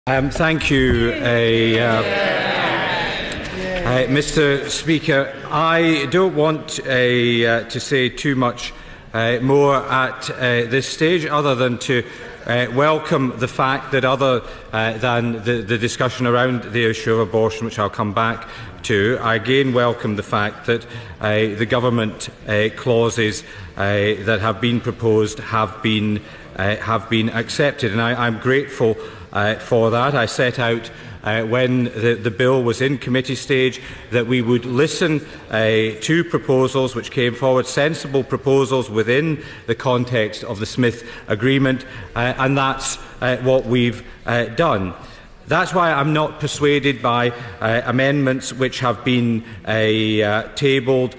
Thank you, Mr. Speaker. I don't want to say too much more at this stage, other than to welcome the fact that, other than the discussion around the issue of abortion, which I'll come back to, I again welcome the fact that the government clauses that have been proposed have been accepted, and I'm grateful for that. I set out when the bill was in committee stage that we would listen to proposals which came forward, sensible proposals within the context of the Smith Agreement, and that's what we've done. That's why I'm not persuaded by amendments which have been tabled,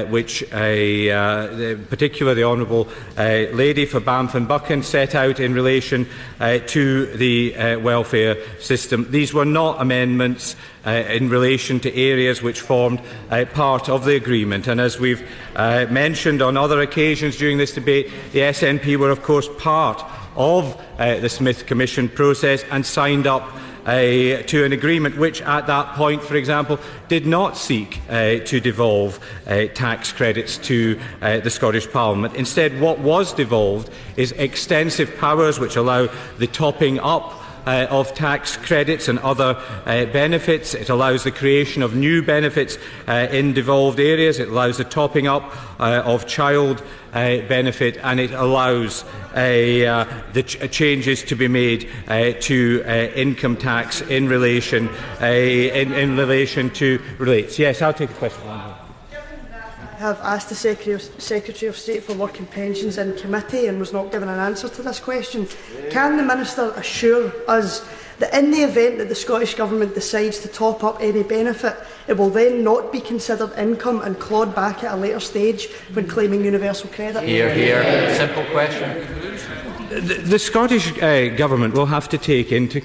which particularly the Honourable Lady for Banff and Buchan set out in relation to the welfare system. These were not amendments in relation to areas which formed part of the agreement. And as we've mentioned on other occasions during this debate, the SNP were of course part of the Smith Commission process and signed up to an agreement which at that point, for example, did not seek to devolve tax credits to the Scottish Parliament. Instead, what was devolved is extensive powers which allow the topping up of tax credits and other benefits. It allows the creation of new benefits in devolved areas. It allows the topping up of child benefit, and it allows the changes to be made to income tax in relation to relates. Yes, I'll take a question. I have asked the Secretary of State for Work and Pensions in committee and was not given an answer to this question. Can the Minister assure us that in the event that the Scottish Government decides to top up any benefit, it will then not be considered income and clawed back at a later stage when claiming universal credit? Hear, hear. Simple question. The Scottish Government will have to take into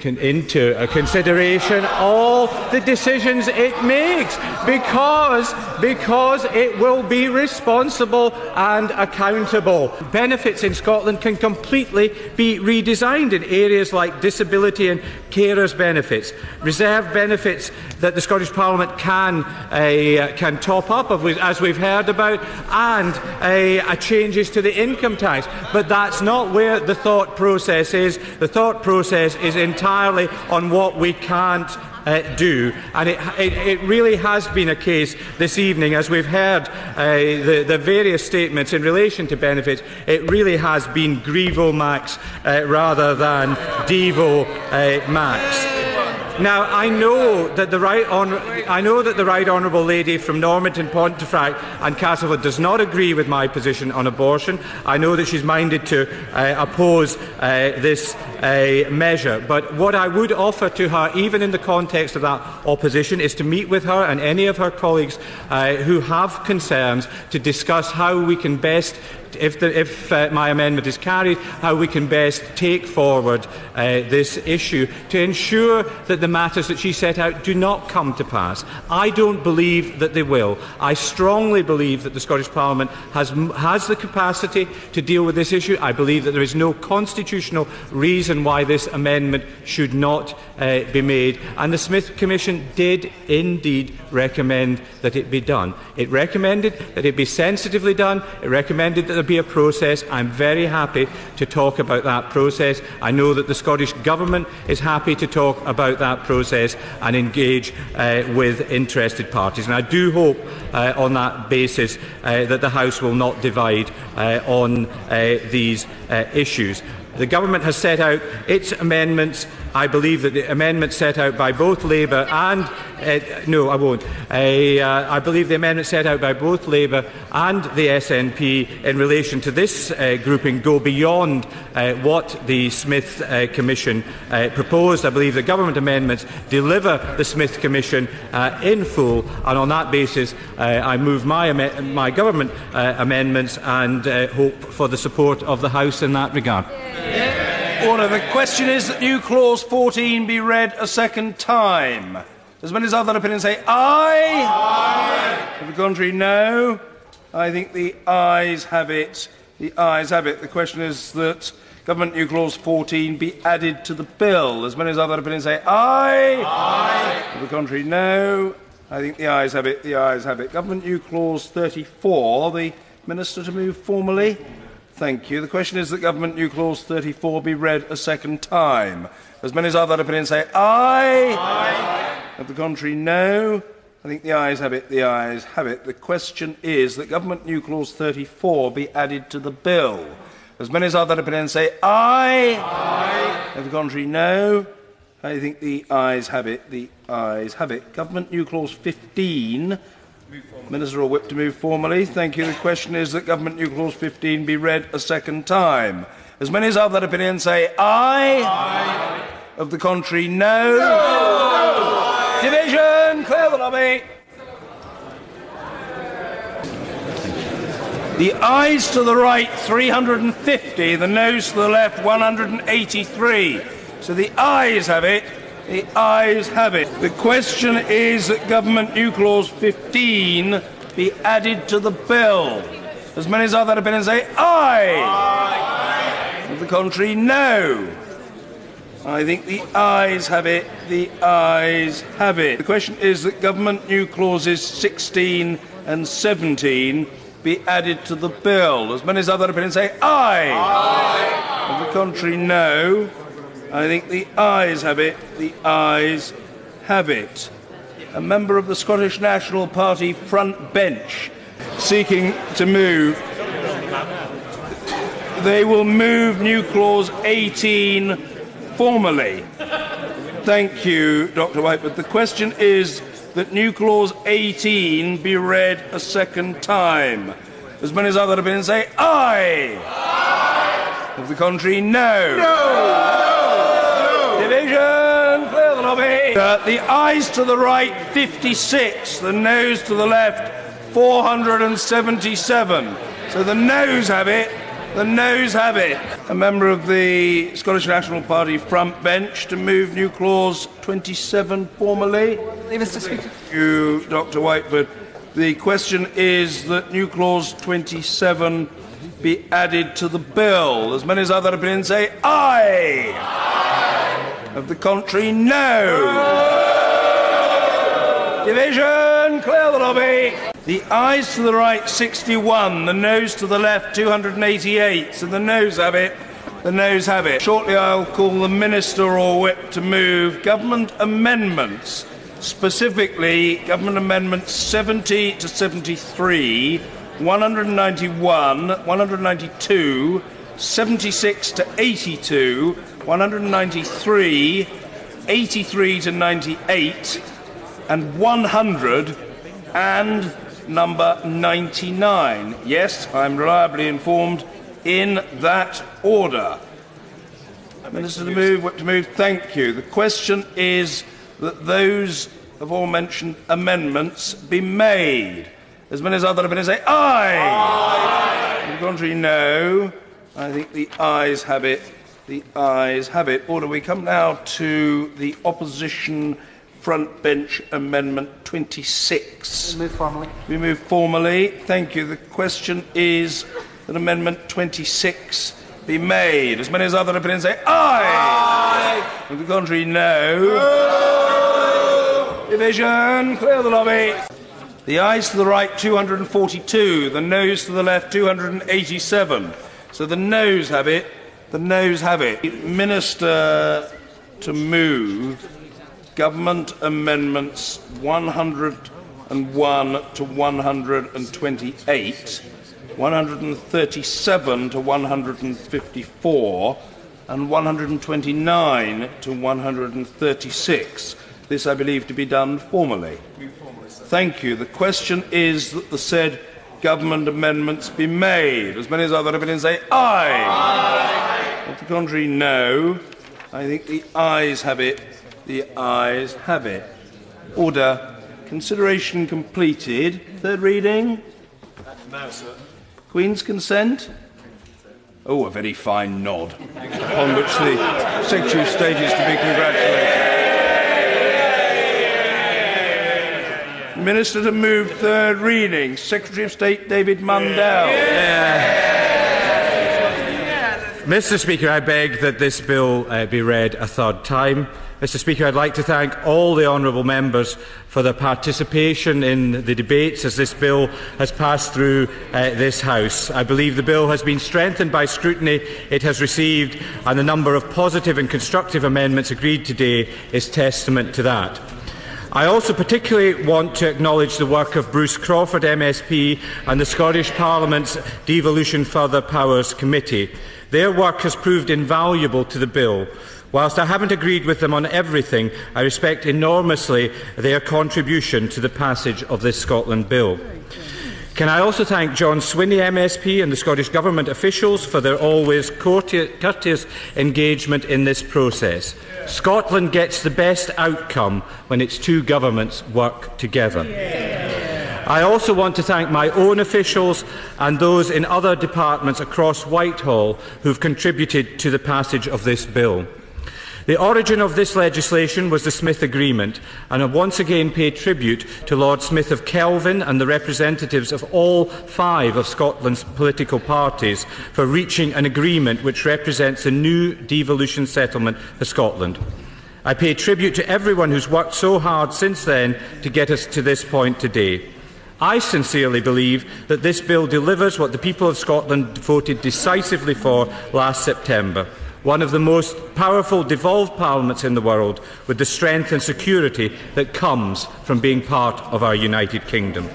consideration all the decisions it makes, because it will be responsible and accountable. Benefits in Scotland can completely be redesigned in areas like disability and carers benefits, reserve benefits that the Scottish Parliament can top up, as we've heard about, and changes to the income tax. But that's not where the thought process is. The thought process is entirely on what we can't do, and it really has been a case this evening, as we've heard the various statements in relation to benefits. It really has been Grievo Max rather than Devo Max. Now, I know that the Right Honourable Lady from Normanton, Pontefract and Castleford does not agree with my position on abortion. I know that she's minded to oppose this measure. But what I would offer to her, even in the context of that opposition, is to meet with her and any of her colleagues who have concerns to discuss how we can best, if my amendment is carried, how we can best take forward this issue to ensure that the matters that she set out do not come to pass. I don't believe that they will. I strongly believe that the Scottish Parliament has the capacity to deal with this issue. I believe that there is no constitutional reason why this amendment should not be made, and the Smith Commission did indeed recommend that it be done. It recommended that it be sensitively done. It recommended that there be a process. I'm very happy to talk about that process. I know that the Scottish Government is happy to talk about that process and engage with interested parties. And I do hope on that basis that the House will not divide on these issues. The Government has set out its amendments. I believe that the amendments set out by both Labour and no, I won't. I believe the amendments set out by both Labour and the SNP in relation to this grouping go beyond what the Smith Commission proposed. I believe the Government amendments deliver the Smith Commission in full, and on that basis I move my Government amendments and hope for the support of the House in that regard. Order. The question is that new clause 14 be read a second time. As many as other opinions say aye. Aye. To the contrary, no. I think the ayes have it. The ayes have it. The question is that Government new clause 14 be added to the bill. As many as other opinions say aye. Aye. To the contrary, no. I think the ayes have it. The ayes have it. Government new clause 34. The Minister to move formally. Thank you. The question is that Government new clause 34 be read a second time. As many as other opinions say aye. Aye. To the contrary, no. I think the ayes have it. The ayes have it. The question is that Government new clause 34 be added to the bill. As many as other opinions say aye. Aye. To the contrary, no. I think the ayes have it. The ayes have it. Government new clause 15. Minister or Whip to move formally. Thank you. The question is that Government new clause 15 be read a second time. As many as other opinions say aye. Aye. Of the contrary, no. No. Division. Clear the lobby. The ayes to the right 350. The noes to the left 183. So the ayes have it. The ayes have it. The question is that Government new clause 15 be added to the bill. As many as other opinions say aye. Aye. To the contrary, no. I think the ayes have it. The ayes have it. The question is that Government new clauses 16 and 17 be added to the bill. As many as other opinions say aye. Aye. To the contrary, no. I think the ayes have it. The ayes have it. A member of the Scottish National Party front bench seeking to move. They will move new clause 18 formally. Thank you, Dr. Whitewood. The question is that new clause 18 be read a second time. As many as other opinions say aye. Aye. Of the contrary, no. No. Division. Clear the lobby. The ayes to the right 56. The noes to the left 477. So the noes have it. The noes have it. A member of the Scottish National Party front bench to move new clause 27 formally. Mr. Speaker. Thank you, Dr. Whitewood. The question is that new clause 27 be added to the bill. As many as other opinions say aye. Aye. Of the contrary, no. No. Division. Clear the lobby. The ayes to the right 61, the noes to the left 288. So the noes have it. The noes have it. Shortly I'll call the Minister or Whip to move government amendments, specifically Government Amendments 70 to 73, 191, 192, 76 to 82, 193, 83 to 98, and 100 and number 99. Yes, I'm reliably informed in that order. Minister to move, Whip to move. Thank you. The question is that those aforementioned amendments be made. As many as other opinions say aye. Aye. On the contrary, no. I think the ayes have it. The ayes have it. Order. We come now to the opposition front bench amendment 26. Move formally. We move formally. Thank you. The question is that amendment 26 be made. As many as other opinions say aye. Aye. On the contrary, no. No. Division. Clear the lobby. The ayes to the right 242. The noes to the left 287. So the noes have it. The noes have it. Minister to move Government Amendments 101 to 128, 137 to 154, and 129 to 136. This I believe to be done formally. Thank you. The question is that the said government amendments be made. As many as other opinions say aye. Aye. On the contrary, no. I think the ayes have it. The ayes have it. Order. Consideration completed. Third reading. No, sir. Queen's consent. Oh, a very fine nod, on which the Secretary of State is to be congratulated. Minister to move third reading. Secretary of State David Mundell. Mr. Speaker, I beg that this bill be read a third time. Mr. Speaker, I'd like to thank all the honourable members for their participation in the debates as this bill has passed through this House. I believe the bill has been strengthened by scrutiny it has received, and the number of positive and constructive amendments agreed today is testament to that. I also particularly want to acknowledge the work of Bruce Crawford MSP and the Scottish Parliament's Devolution Further Powers Committee. Their work has proved invaluable to the bill. Whilst I haven't agreed with them on everything, I respect enormously their contribution to the passage of this Scotland Bill. Can I also thank John Swinney MSP and the Scottish Government officials for their always courteous engagement in this process. Scotland gets the best outcome when its two governments work together. I also want to thank my own officials and those in other departments across Whitehall who have contributed to the passage of this bill. The origin of this legislation was the Smith Agreement, and I once again pay tribute to Lord Smith of Kelvin and the representatives of all 5 of Scotland's political parties for reaching an agreement which represents a new devolution settlement for Scotland. I pay tribute to everyone who's worked so hard since then to get us to this point today. I sincerely believe that this bill delivers what the people of Scotland voted decisively for last September. One of the most powerful devolved parliaments in the world, with the strength and security that comes from being part of our United Kingdom.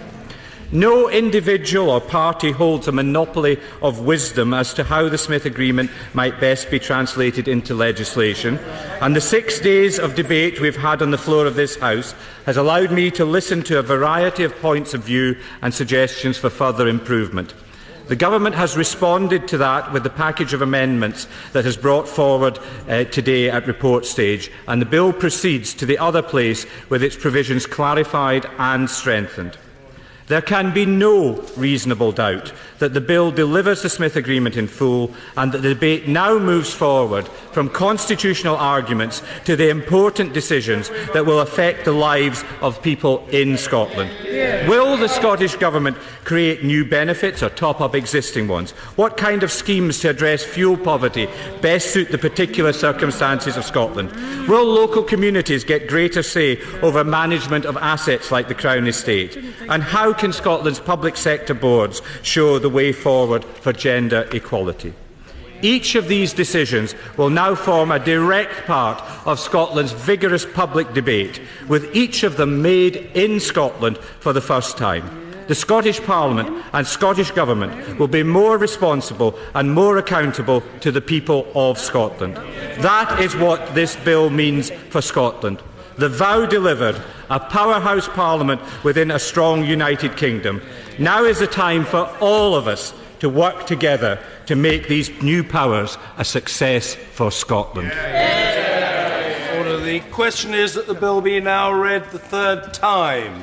No individual or party holds a monopoly of wisdom as to how the Smith Agreement might best be translated into legislation, and the 6 days of debate we've had on the floor of this House has allowed me to listen to a variety of points of view and suggestions for further improvement. The Government has responded to that with the package of amendments that has brought forward today at report stage, and the bill proceeds to the other place with its provisions clarified and strengthened. There can be no reasonable doubt that the bill delivers the Smith Agreement in full, and that the debate now moves forward from constitutional arguments to the important decisions that will affect the lives of people in Scotland. Will the Scottish Government create new benefits or top up existing ones? What kind of schemes to address fuel poverty best suit the particular circumstances of Scotland? Will local communities get greater say over management of assets like the Crown Estate? And how can Scotland's public sector boards show the way forward for gender equality? Each of these decisions will now form a direct part of Scotland's vigorous public debate, with each of them made in Scotland for the first time. The Scottish Parliament and Scottish Government will be more responsible and more accountable to the people of Scotland. That is what this bill means for Scotland. The vow delivered, a powerhouse Parliament within a strong United Kingdom. Now is the time for all of us to work together to make these new powers a success for Scotland. Order. The question is that the bill be now read the third time.